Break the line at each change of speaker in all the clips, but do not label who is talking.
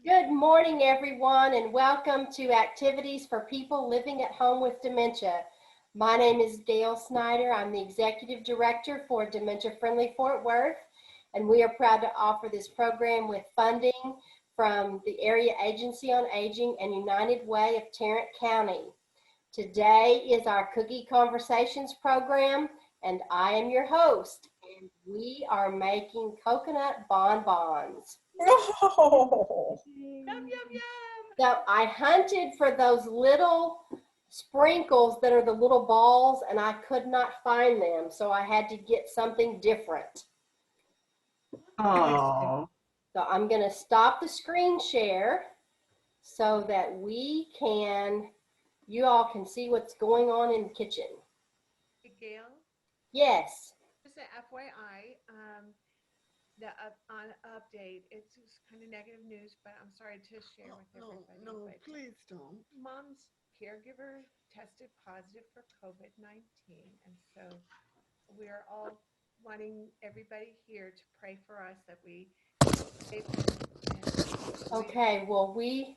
Good morning, everyone, and welcome to Activities for People Living at Home with Dementia. My name is Gail Snyder. I'm the Executive Director for Dementia Friendly Fort Worth, and we are proud to offer this program with funding from the Area Agency on Aging and United Way of Tarrant County. Today is our Cookie Conversations program, and I am your host, and we are making coconut bonbons.
Oh.
Yum, yum, yum.
So I hunted for those little sprinkles that are the little balls, and I could not find them, so I had to get something different.
Oh.
So I'm going to stop the screen share so that you all can see what's going on in the kitchen.
Hey, Gail,
Yes.
just an FYI, the update, it's just kind of negative news, but I'm sorry to share with everybody.
No,
but
please don't.
Mom's caregiver tested positive for COVID-19, and so we're all wanting everybody here to pray for us that we stay safe.
Okay, well, we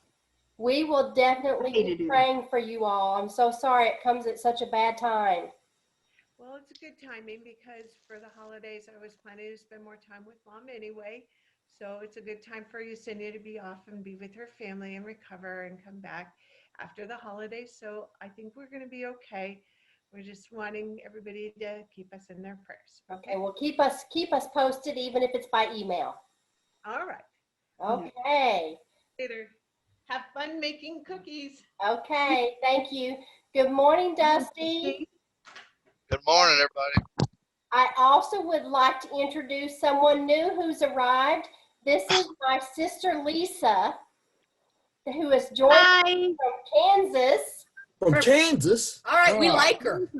will definitely be praying for you all. I'm so sorry it comes at such a bad time.
Well, it's a good timing because for the holidays, I was planning to spend more time with Mom anyway. So it's a good time for Yesenia to be off and be with her family and recover and come back after the holidays. So I think we're going to be okay. We're just wanting everybody to keep us in their prayers.
Okay, well, keep us posted, even if it's by email.
All right.
Okay.
Later. Have fun making cookies.
Okay, thank you. Good morning, Dusty.
Good morning, everybody.
I also would like to introduce someone new who's arrived. This is my sister, Lisa, who has joined us from Kansas.
From Kansas?
All right, we like her.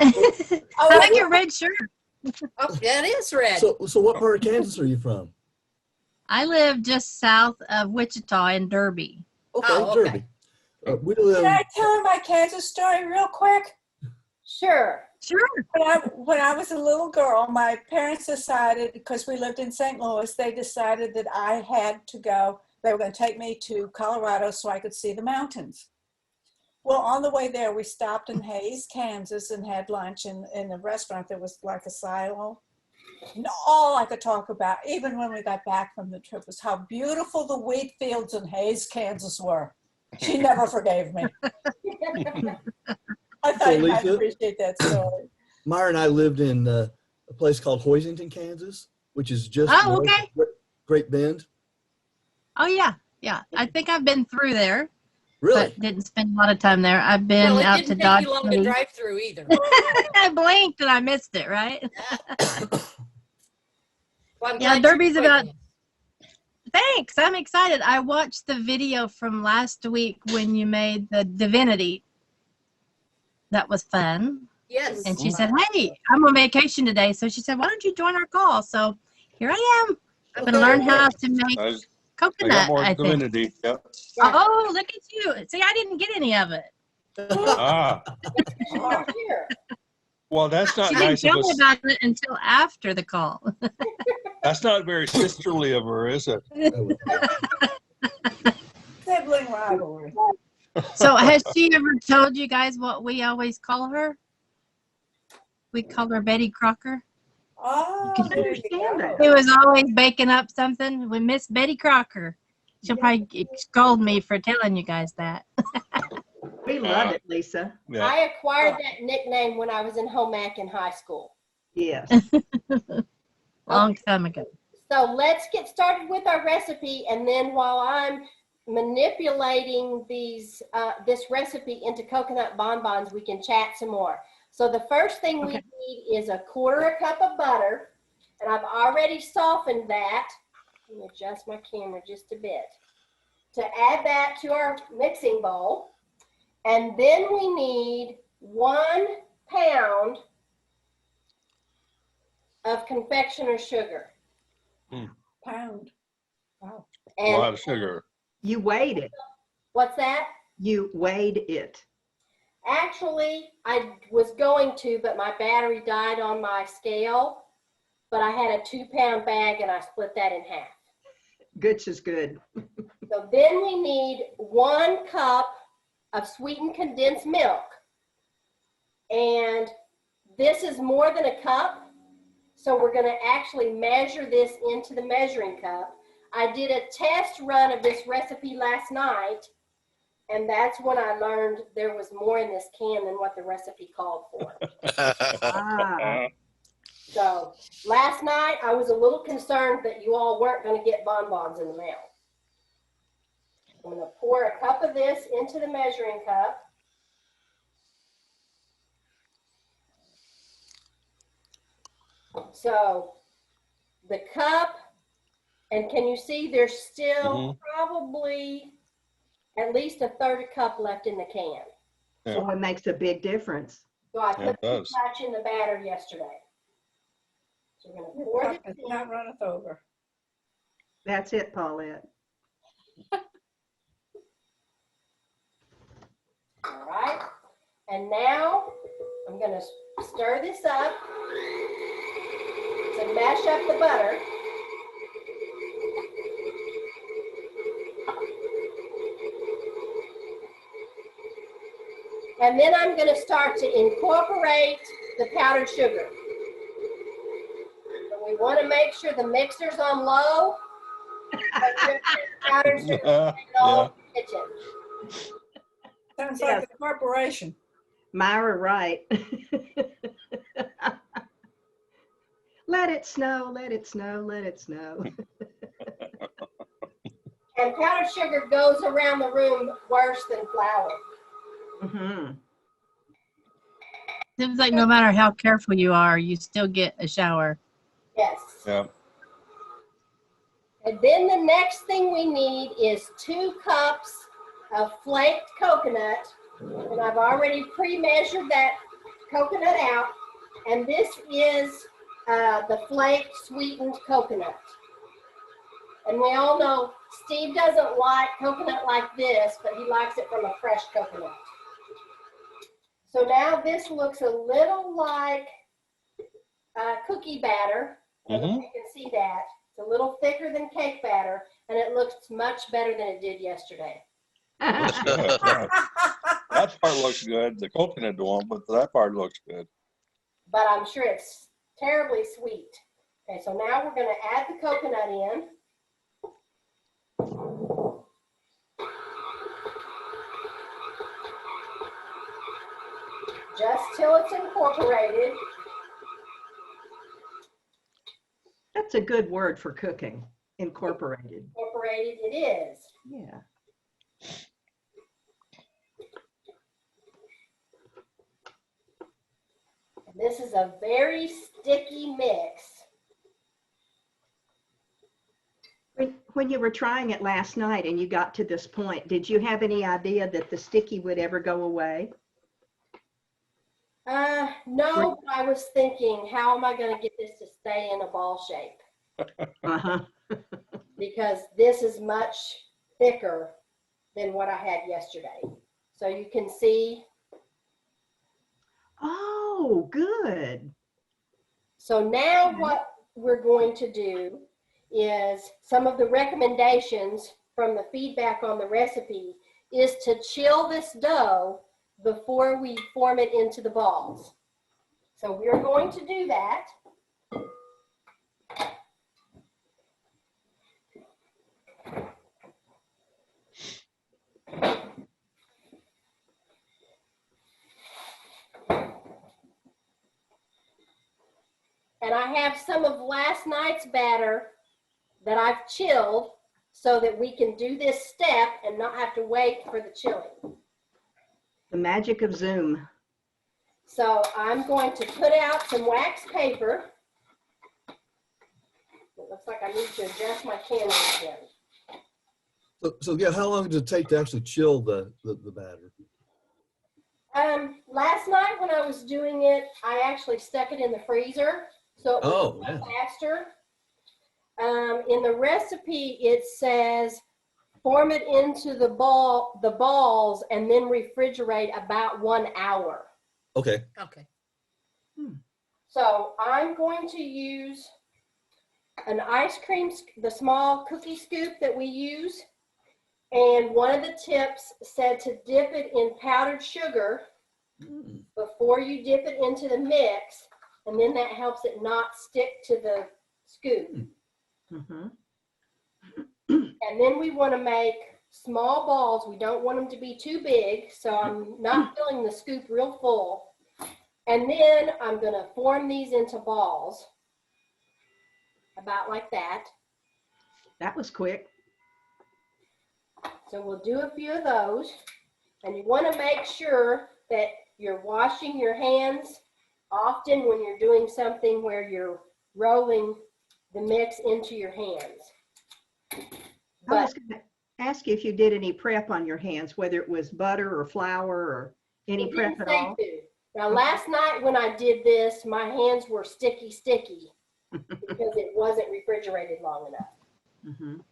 Oh,
I like your red shirt.
Oh, that is red.
So what part of Kansas are you from?
I live just south of Wichita in Derby.
Okay,
Oh, okay.
Derby. We live.
Can I tell her my Kansas story real quick?
Sure.
Sure.
When I was a little girl, my parents decided, because we lived in St. Louis, they decided that I had to go. They were going to take me to Colorado so I could see the mountains. Well, on the way there, we stopped in Hays, Kansas, and had lunch in a restaurant that was like a silo. And all I could talk about, even when we got back from the trip, was how beautiful the wheat fields in Hays, Kansas were. She never forgave me. I thought you might appreciate that story.
Myra and I lived in a place called Hoisington, Kansas, which is just north of Great Bend.
Oh, yeah. Yeah. I think I've been through there.
Really?
But didn't spend a lot of time there. I've been out to Dodge.
It didn't take you long to drive through either.
I blinked and I missed it, right?
Well,
yeah, Derby's about... Thanks. I'm excited. I watched the video from last week when you made the Divinity. That was fun.
Yes.
And she said, hey, I'm on vacation today. So she said, why don't you join our call? So here I am. I'm going to learn how to make coconut,
I got more
I think.
Divinity. Yep.
Oh, look at you. See, I didn't get any of it.
Ah. Well, that's not
She
nice
didn't
of
tell me
us.
about it until after the call.
That's not very sisterly of her, is it?
Sibling rivalry.
So has she ever told you guys what we always call her? We call her Betty Crocker.
Oh, there you go.
She was always baking up something with Miss Betty Crocker. She'll probably scold me for telling you guys that.
We love it, Lisa.
Yeah.
I acquired that nickname when I was in home ec in high school.
Yes.
Long time ago.
So let's get started with our recipe, and then while I'm manipulating this recipe into coconut bonbons, we can chat some more. So the first thing we need is a 1/4 cup of butter, and I've already softened that. Let me adjust my camera just a bit. To add that to our mixing bowl, and then we need 1 pound of confectioner's sugar.
Pound. Wow.
A lot of sugar.
You weighed it.
What's that?
You weighed it.
Actually, I was going to, but my battery died on my scale. But I had a 2-pound bag and I split that in half.
Good's is good.
So then we need 1 cup of sweetened condensed milk. And this is more than a cup, so we're gonna actually measure this into the measuring cup. I did a test run of this recipe last night, and that's when I learned there was more in this can than what the recipe called for.
Ah,
So last night, I was a little concerned that you all weren't gonna get bonbons in the mail. I'm gonna pour a cup of this into the measuring cup. So the cup, and can you see there's still probably at least a third a cup left in the can.
so it makes a big difference.
So I
Yeah,
put
it
too
does.
much in the batter yesterday. So we're gonna
Your
pour
cup
this
does
in.
not runneth over.
That's it, Paulette.
All right, and now I'm gonna stir this up to mash up the butter. And then I'm gonna start to incorporate the powdered sugar. But we wanna make sure the mixer's on low. Powdered sugar
Yeah.
all in the kitchen.
Sounds
Yes.
like a corporation.
Myra, right. Let it snow, let it snow, let it snow.
And powdered sugar goes around the room worse than flour.
Mm-hmm.
Seems like no matter how careful you are, you still get a shower.
Yes.
Yeah.
And then the next thing we need is 2 cups of flaked coconut. And I've already pre-measured that coconut out. And this is the flaked sweetened coconut. And we all know Steve doesn't like coconut like this, but he likes it from a fresh coconut. So now this looks a little like cookie batter. I don't know if you can see that. It's a little thicker than cake batter, and it looks much better than it did yesterday.
Looks good. Yeah. That part looks good. The coconut don't, but that part looks good.
But I'm sure it's terribly sweet. Okay, so now we're going to add the coconut in. Just till it's incorporated.
That's a good word for cooking, incorporated.
Incorporated it is.
Yeah.
This is a very sticky mix.
When you were trying it last night and you got to this point, did you have any idea that the sticky would ever go away?
No, but I was thinking, how am I going to get this to stay in a ball shape?
Uh-huh.
Because this is much thicker than what I had yesterday. So you can see.
Oh, good.
So now what we're going to do is some of the recommendations from the feedback on the recipe is to chill this dough before we form it into the balls. So we're going to do that. And I have some of last night's batter that I've chilled so that we can do this step and not have to wait for the chilling.
The magic of Zoom.
So I'm going to put out some wax paper. It looks like I need to adjust my camera again.
So yeah, how long does it take to actually chill the batter?
Last night when I was doing it, I actually stuck it in the freezer, so it was
Oh, yeah.
faster. In the recipe, it says form it into the balls and then refrigerate about 1 hour.
Okay.
Okay.
So I'm going to use an ice cream, the small cookie scoop that we use. And one of the tips said to dip it in powdered sugar before you dip it into the mix. And then that helps it not stick to the scoop.
Mhm.
And then we want to make small balls. We don't want them to be too big. So I'm not filling the scoop real full. And then I'm going to form these into balls. About like that.
That was quick.
So we'll do a few of those. And you want to make sure that you're washing your hands often when you're doing something where you're rolling the mix into your hands.
I was going to ask you if you did any prep on your hands, whether it was butter or flour or any prep at all.
Now, last night when I did this, my hands were sticky because it wasn't refrigerated long enough.
Mhm.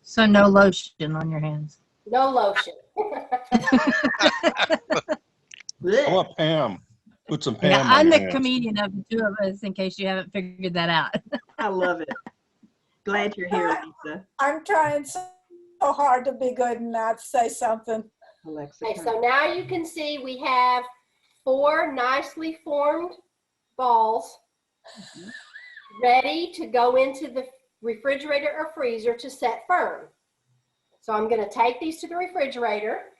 So no lotion on your hands.
No lotion.
How about Pam? Put some Pam
Yeah,
on
I'm
your
the
hands.
comedian of the two of us, in case you haven't figured that out.
I love it. Glad you're here, Lisa.
I'm trying so hard to be good and not say something.
Alexa.
Okay, so now you can see we have 4 nicely formed balls ready to go into the refrigerator or freezer to set firm. So I'm going to take these to the refrigerator.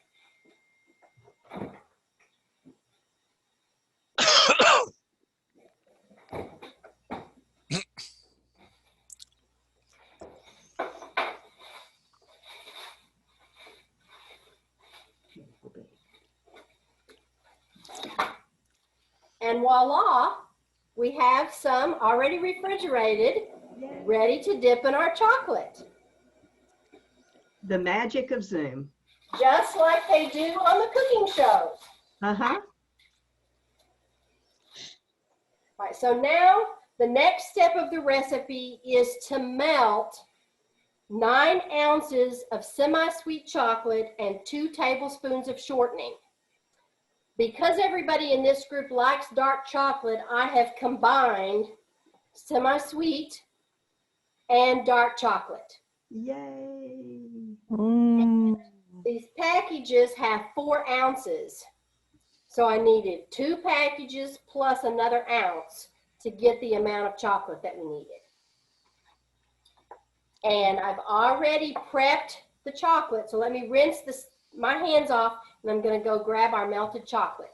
And voila, we have some already refrigerated, ready to dip in our chocolate.
The magic of Zoom.
Just like they do on the cooking shows.
Uh-huh.
All right, so now the next step of the recipe is to melt 9 ounces of semi-sweet chocolate and 2 tablespoons of shortening. Because everybody in this group likes dark chocolate, I have combined semi-sweet and dark chocolate.
Yay.
These packages have 4 ounces. So I needed 2 packages plus another ounce to get the amount of chocolate that we needed. And I've already prepped the chocolate. So let me rinse my hands off, and I'm going to go grab our melted chocolate.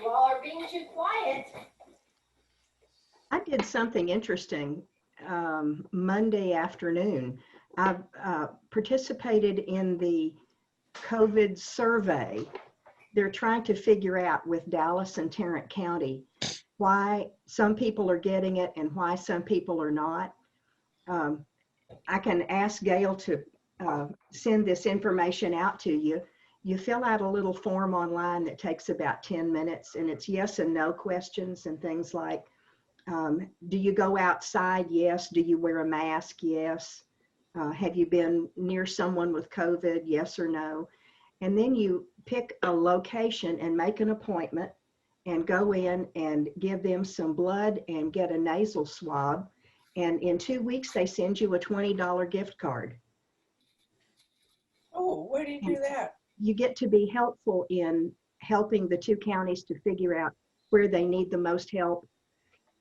You all are being too quiet.
I did something interesting Monday afternoon. I participated in the COVID survey. They're trying to figure out with Dallas and Tarrant County why some people are getting it and why some people are not. I can ask Gail to send this information out to you. You fill out a little form online that takes about 10 minutes, and it's yes and no questions and things like, do you go outside? Yes. Do you wear a mask? Yes. Have you been near someone with COVID? Yes or no. And then you pick a location and make an appointment and go in and give them some blood and get a nasal swab. And in 2 weeks, they send you a $20 gift card.
Oh, where do you do that?
You get to be helpful in helping the 2 counties to figure out where they need the most help.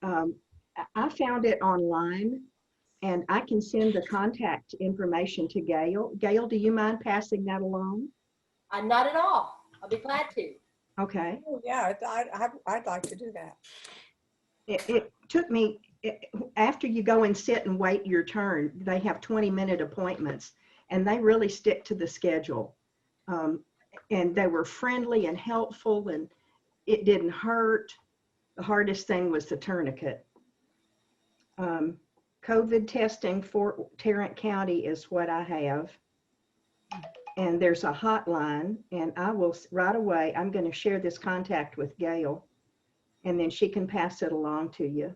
I found it online, and I can send the contact information to Gail. Gail, do you mind passing that along?
Not at all. I'll be glad to.
Okay.
Oh, yeah, I'd like to do that.
It took me, after you go and sit and wait your turn, they have 20-minute appointments, and they really stick to the schedule. And they were friendly and helpful, and it didn't hurt. The hardest thing was the tourniquet. COVID testing for Tarrant County is what I have. And there's a hotline, and I will right away, I'm going to share this contact with Gail, and then she can pass it along to you.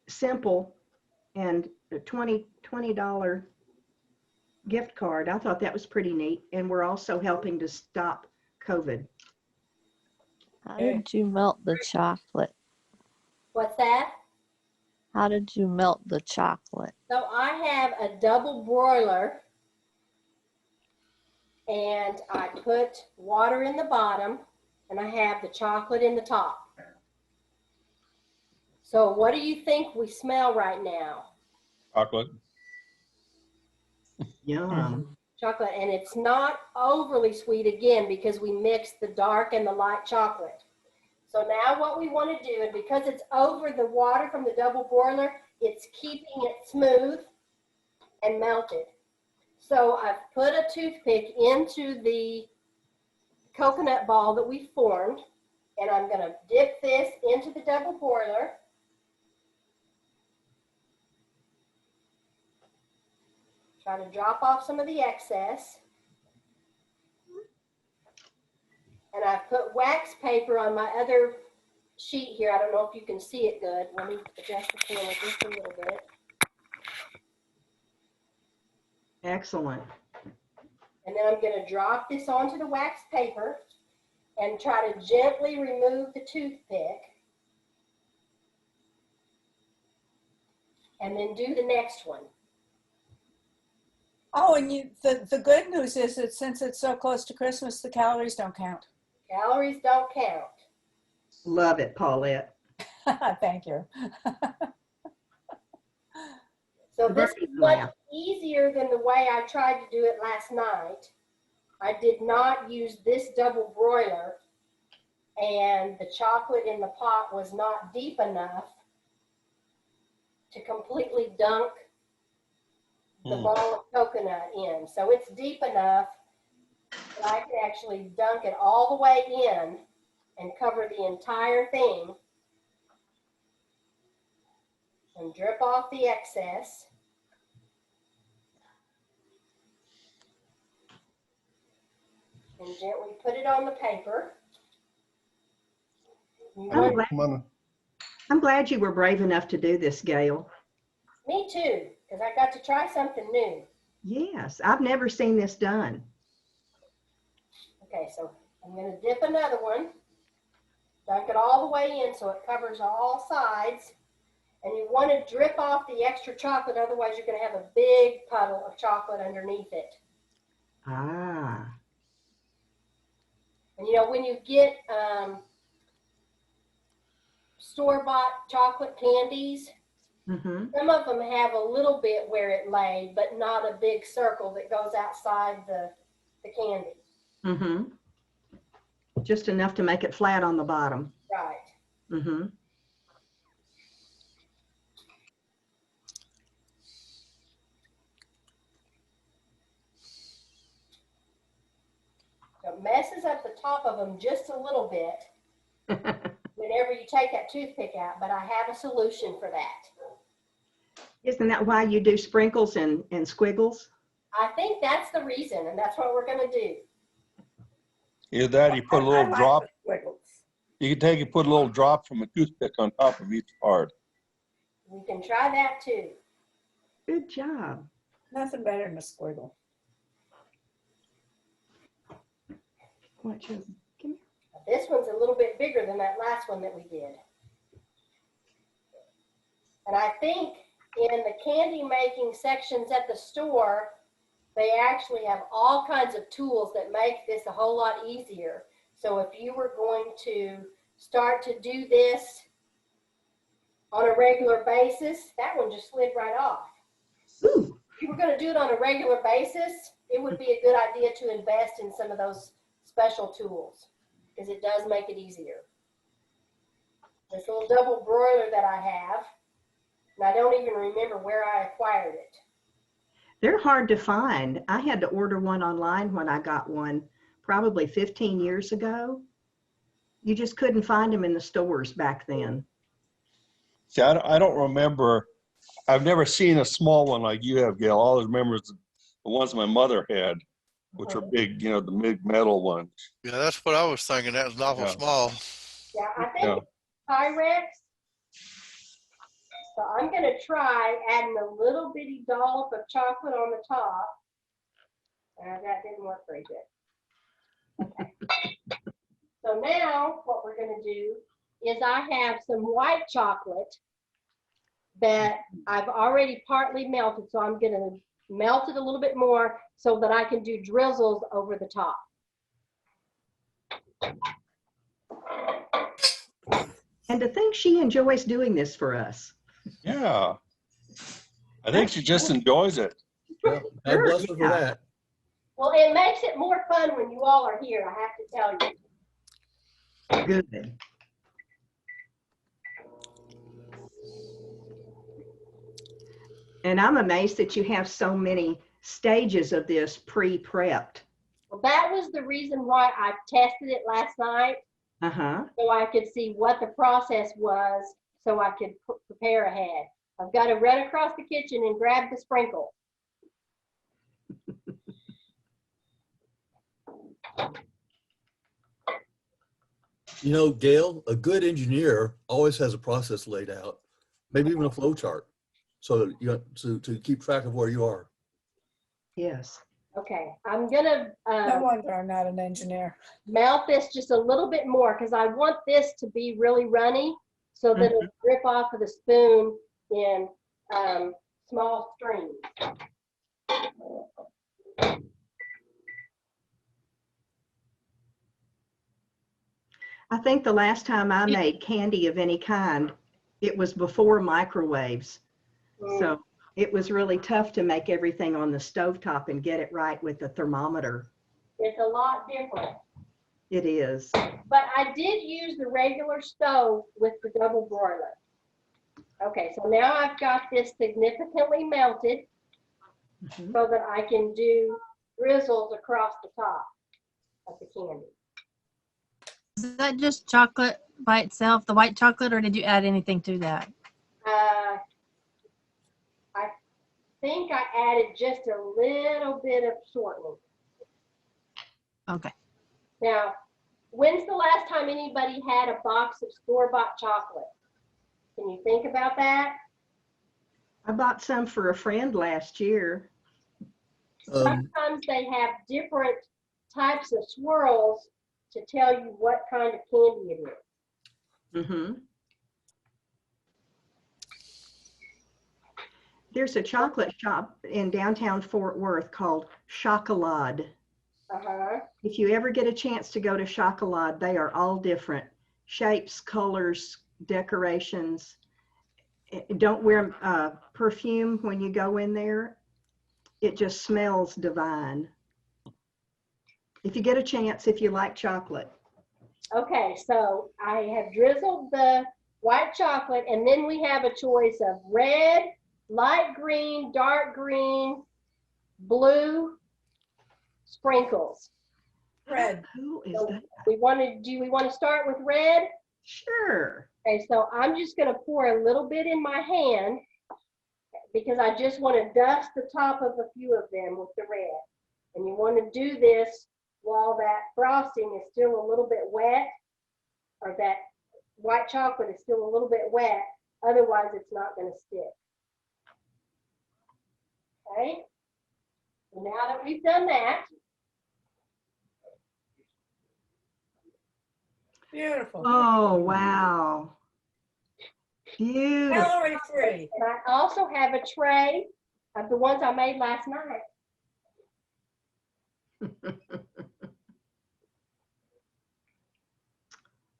simple and a $20 gift card. I thought that was pretty neat. And we're also helping to stop COVID.
How did you melt the chocolate?
What's that?
How did you melt the chocolate?
So I have a double broiler, and I put water in the bottom, and I have the chocolate in the top. So what do you think we smell right now?
Chocolate.
Yum.
Chocolate, and it's not overly sweet again because we mixed the dark and the light chocolate. So now what we want to do, and because it's over the water from the double boiler, it's keeping it smooth and melted. So I've put a toothpick into the coconut ball that we formed, and I'm going to dip this into the double boiler. Try to drop off some of the excess. And I've put wax paper on my other sheet here. I don't know if you can see it good. Let me adjust the camera just a little bit.
Excellent.
And then I'm going to drop this onto the wax paper and try to gently remove the toothpick. And then do the next one.
Oh, and the good news is that since it's so close to Christmas, the calories don't count.
Calories don't count.
Love it, Paulette.
Thank you.
So
The
this is
birdies
much
laugh.
easier than the way I tried to do it last night. I did not use this double broiler, and the chocolate in the pot was not deep enough to completely dunk the ball of coconut in. So it's deep enough that I can actually dunk it all the way in and cover the entire thing and drip off the excess. And gently put it on the paper.
I'm glad you were brave enough to do this, Gail.
Me too, because I got to try something new.
Yes, I've never seen this done.
Okay, so I'm going to dip another one. Dunk it all the way in so it covers all sides. And you want to drip off the extra chocolate, otherwise you're going to have a big puddle of chocolate underneath it.
Ah.
And you know, when you get store-bought chocolate candies, some of them have a little bit where it laid, but not a big circle that goes outside the candy.
Just enough to make it flat on the bottom.
Right. So it messes up the top of them just a little bit whenever you take that toothpick out, but I have a solution for that.
Isn't that why you do sprinkles and squiggles?
I think that's the reason, and that's what we're going to do.
Either that, you put a little drop. You can take and put a little drop from a toothpick on top of each part.
We can try that too.
Good job.
Nothing better than a squiggle.
Watch it. Come here.
This one's a little bit bigger than that last one that we did. And I think in the candy making sections at the store, they actually have all kinds of tools that make this a whole lot easier. So if you were going to start to do this on a regular basis, that one just slid right off.
Ooh.
If you were going to do it on a regular basis, it would be a good idea to invest in some of those special tools because it does make it easier. This little double broiler that I have, and I don't even remember where I acquired it.
They're hard to find. I had to order one online when I got one probably 15 years ago. You just couldn't find them in the stores back then.
See, I don't remember. I've never seen a small one like you have, Gail. All I remember is the ones my mother had, which are big, you know, the big metal ones.
Yeah, that's what I was thinking. That was awful small.
Yeah, I think Pyrex. So I'm going to try adding a little bitty dollop of chocolate on the top. That didn't work very good. Okay. So now what we're going to do is I have some white chocolate that I've already partly melted. So I'm going to melt it a little bit more so that I can do drizzles over the top.
And to think she enjoys doing this for us.
Yeah. I think she just enjoys it.
Yeah, God bless her for that.
Well, it makes it more fun when you all are here, I have to tell you.
Good. And I'm amazed that you have so many stages of this pre-prepped.
Well, that was the reason why I tested it last night,
Uh-huh.
so I could see what the process was, so I could prepare ahead. I've got to run across the kitchen and grab the sprinkle.
You know, Gail, a good engineer always has a process laid out, maybe even a flow chart, so that you to keep track of where you are.
Yes.
Okay, I'm gonna
No wonder I'm not an engineer.
melt this just a little bit more because I want this to be really runny so that it'll drip off of the spoon in small streams.
I think the last time I made candy of any kind, it was before microwaves. So it was really tough to make everything on the stovetop and get it right with the thermometer.
It's a lot different.
It is.
But I did use the regular stove with the double broiler. Okay, so now I've got this significantly melted so that I can do drizzles across the top of the candy.
Is that just chocolate by itself, the white chocolate, or did you add anything to that?
I think I added just a little bit of shortening.
Okay.
Now, when's the last time anybody had a box of store-bought chocolate? Can you think about that?
I bought some for a friend last year.
Sometimes they have different types of swirls to tell you what kind of candy it is.
Mm-hmm. There's a chocolate shop in downtown Fort Worth called Chocolade.
Uh-huh.
If you ever get a chance to go to Chocolade, they are all different shapes, colors, decorations. Don't wear perfume when you go in there. It just smells divine. If you get a chance, if you like chocolate.
Okay, so I have drizzled the white chocolate, and then we have a choice of red, light green, dark green, blue sprinkles.
Red.
Who is
So
that?
do we want to start with red?
Sure.
Okay, so I'm just going to pour a little bit in my hand because I just want to dust the top of a few of them with the red. And you want to do this while that frosting is still a little bit wet, or that white chocolate is still a little bit wet. Otherwise, it's not going to stick. Okay, so now that we've done that,
Beautiful.
Oh, wow. Beautiful.
Calorie free.
and I also have a tray of the ones I made last night.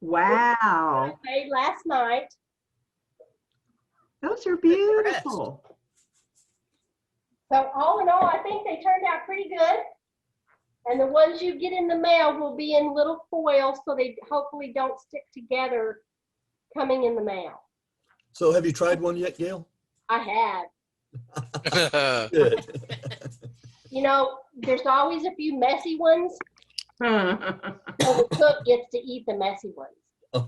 Wow.
I made last night.
Those are beautiful.
So all in all, I think they turned out pretty good. And the ones you get in the mail will be in little foil, so they hopefully don't stick together coming in the mail.
So have you tried one yet, Gail?
I have.
Good.
You know, there's always a few messy ones, so the cook gets to eat the messy ones.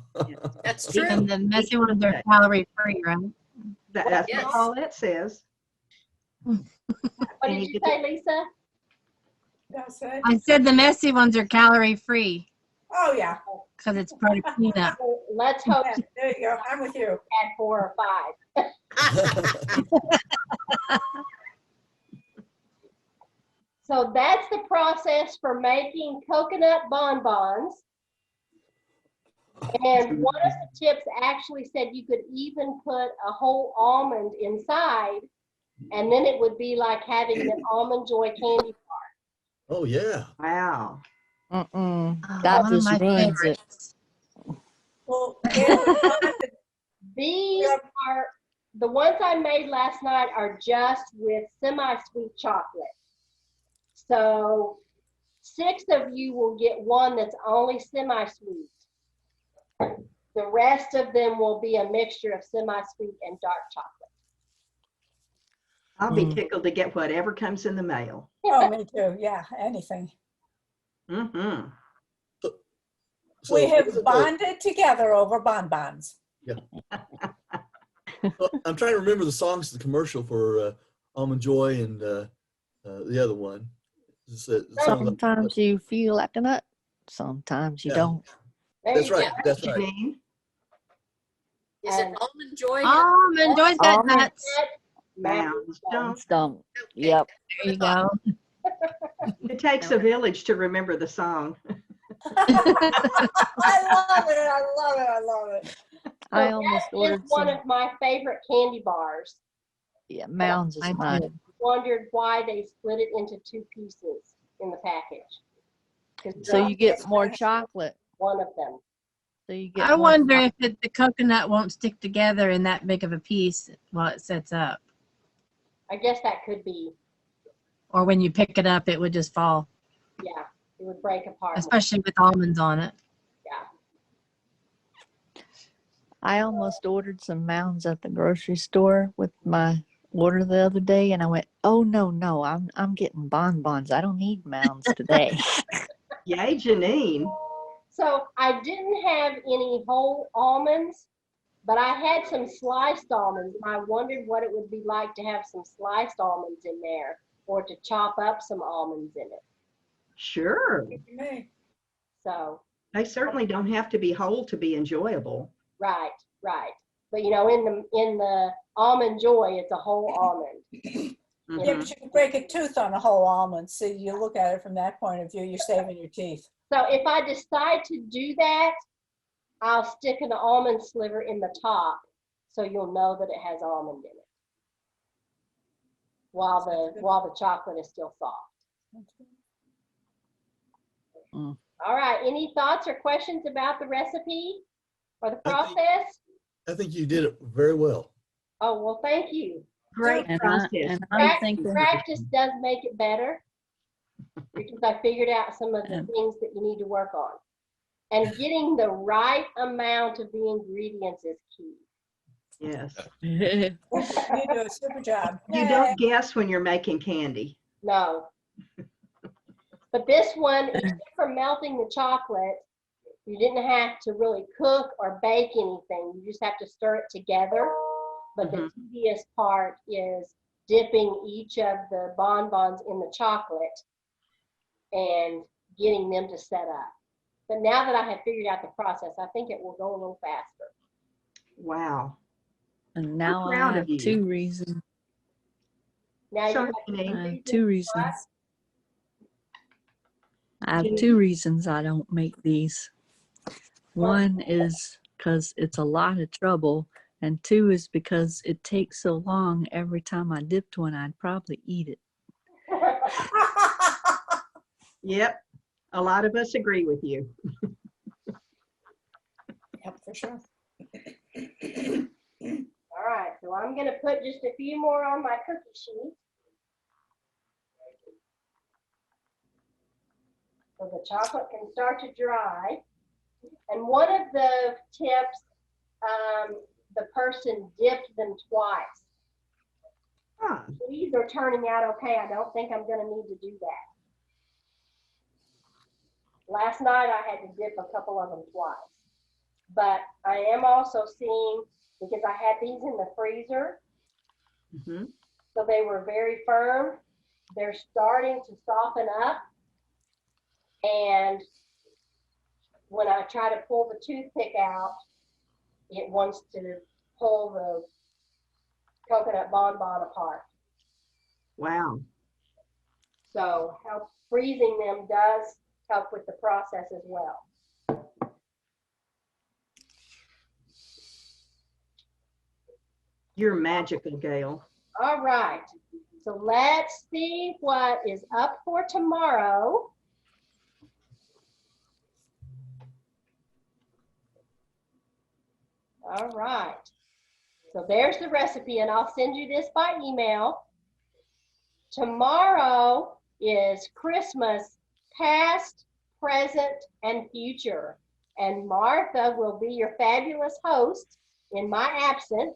That's true.
And the messy ones are calorie free, right?
That's
Yes.
all it says.
What did you say, Lisa?
That's it.
I said the messy ones are calorie free
Oh, yeah.
because it's part of peanut.
let's hope
Yeah,
she
there you go. I'm with you.
had 4 or 5. So that's the process for making coconut bonbons. And one of the tips actually said you could even put a whole almond inside, and then it would be like having an Almond Joy candy.
Oh, yeah.
Wow.
Mm-mm.
Oh,
That
one of
just
my
ruins it.
favorites.
Well, Gail,
These are, the ones I made last night are just with semi-sweet chocolate. So 6 of you will get one that's only semi-sweet. The rest of them will be a mixture of semi-sweet and dark chocolate.
I'll be tickled to get whatever comes in the mail.
oh, me too. Yeah, anything.
Mm-hmm.
So
We have
what is
bonded together over bonbons.
I'm trying to remember the songs, the commercial for Almond Joy and the other one.
Sometimes you feel like a nut. Sometimes you
Yeah.
don't.
That's right. That's right.
Janine?
Is it Almond Joy?
Almond Joy's got
Almond.
nuts.
Mounds don't.
Don't. Yep.
There you go.
It takes a village to remember the song.
I love it. I love it. I love it.
I
So
almost
that is
ordered
one
some.
of my favorite candy bars.
Yeah, Mounds is
I
mine.
do.
Wondered why they split it into 2 pieces in the package. 'Cause
So you get
that's
more chocolate.
one of them.
So you get
I
more
wonder
chocolate.
if the coconut won't stick together in that big of a piece while it sets up.
I guess that could be,
Or when you pick it up, it would just fall,
yeah, it would break apart.
especially with almonds on it.
Yeah.
I almost ordered some Mounds at the grocery store with my order the other day, and I went, "Oh no, I'm getting bonbons. I don't need Mounds today."
Yay, Janine.
So I didn't have any whole almonds, but I had some sliced almonds, and I wondered what it would be like to have some sliced almonds in there, or to chop up some almonds in it.
Sure.
Me.
So,
They certainly don't have to be whole to be enjoyable.
right. But you know, in the Almond Joy, it's a whole almond.
Yeah,
Mhm.
but you can break a tooth on a whole almond. See, you look at it from that point of view, you're saving your teeth.
So if I decide to do that, I'll stick an almond sliver in the top, so you'll know that it has almond in it, while the chocolate is still soft.
Mm.
All right, any thoughts or questions about the recipe or the process?
I think you did it very well.
Oh, well, thank you.
Great
And
process.
I'm thinking,
Practice does make it better, because I figured out some of the
And-
things that you need to work on. And getting the right amount of the ingredients is key.
Yes.
You do a super job.
You don't guess when you're making candy.
No. But this one, except for melting the chocolate, you didn't have to really cook or bake anything. You just have to stir it together. But the tedious part is dipping each of the bonbons in the chocolate and getting them to set up. But now that I have figured out the process, I think it will go a little faster.
Wow.
and now I
proud of
have
you.
2 reasons.
Now
Sorry,
you have
Janine.
I have 2 reasons.
What?
I have
Janine?
2 reasons I don't make these. One is because it's a lot of trouble, and 2 is because it takes so long. Every time I dipped one, I'd probably eat it.
Yep. A lot of us agree with you.
Yep, for sure.
All right, so I'm going to put just a few more on my cookie sheet. So the chocolate can start to dry. And one of the tips, the person dipped them twice.
Huh.
These are turning out okay. I don't think I'm going to need to do that. Last night I had to dip a couple of them twice. But I am also seeing, because I had these in the freezer,
Mhm.
so they were very firm. They're starting to soften up. And when I try to pull the toothpick out, it wants to pull the coconut bonbon apart.
Wow.
So freezing them does help with the process as well.
You're magical, Gail.
All right. So let's see what is up for tomorrow. All right. So there's the recipe, and I'll send you this by email. Tomorrow is Christmas past, present, and future. And Martha will be your fabulous host in my absence.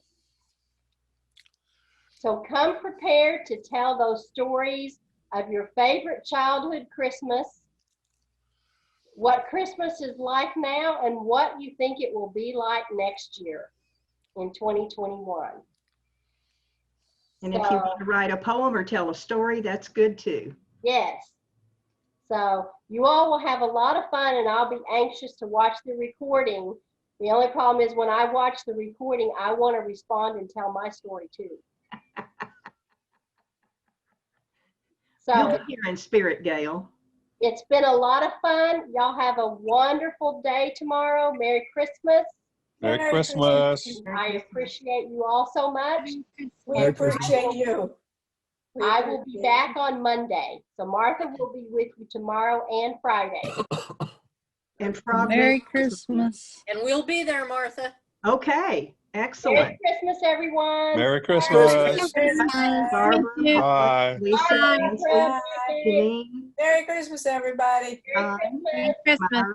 So come prepared to tell those stories of your favorite childhood Christmas, what Christmas is like now, and what you think it will be like next year in 2021.
And if you want to write a poem or tell a story, that's good too.
Yes. So you all will have a lot of fun, and I'll be anxious to watch the recording. The only problem is when I watch the recording, I want to respond and tell my story too.
You'll
So
be here in spirit, Gail.
it's been a lot of fun. Y'all have a wonderful day tomorrow. Merry Christmas.
Merry Christmas.
I appreciate you all so much.
We appreciate you.
I will be back on Monday. So Martha will be with you tomorrow and Friday.
And Frog
Merry
Man-
Christmas.
And we'll be there, Martha.
Okay, excellent.
Merry Christmas, everyone.
Merry Christmas.
Barbara,
Thank you.
Bye.
Lisa,
Bye,
Nancy,
Barbara.
Janine,
Merry Christmas, everybody.
Merry Christmas.
Merry Christmas.
Myra.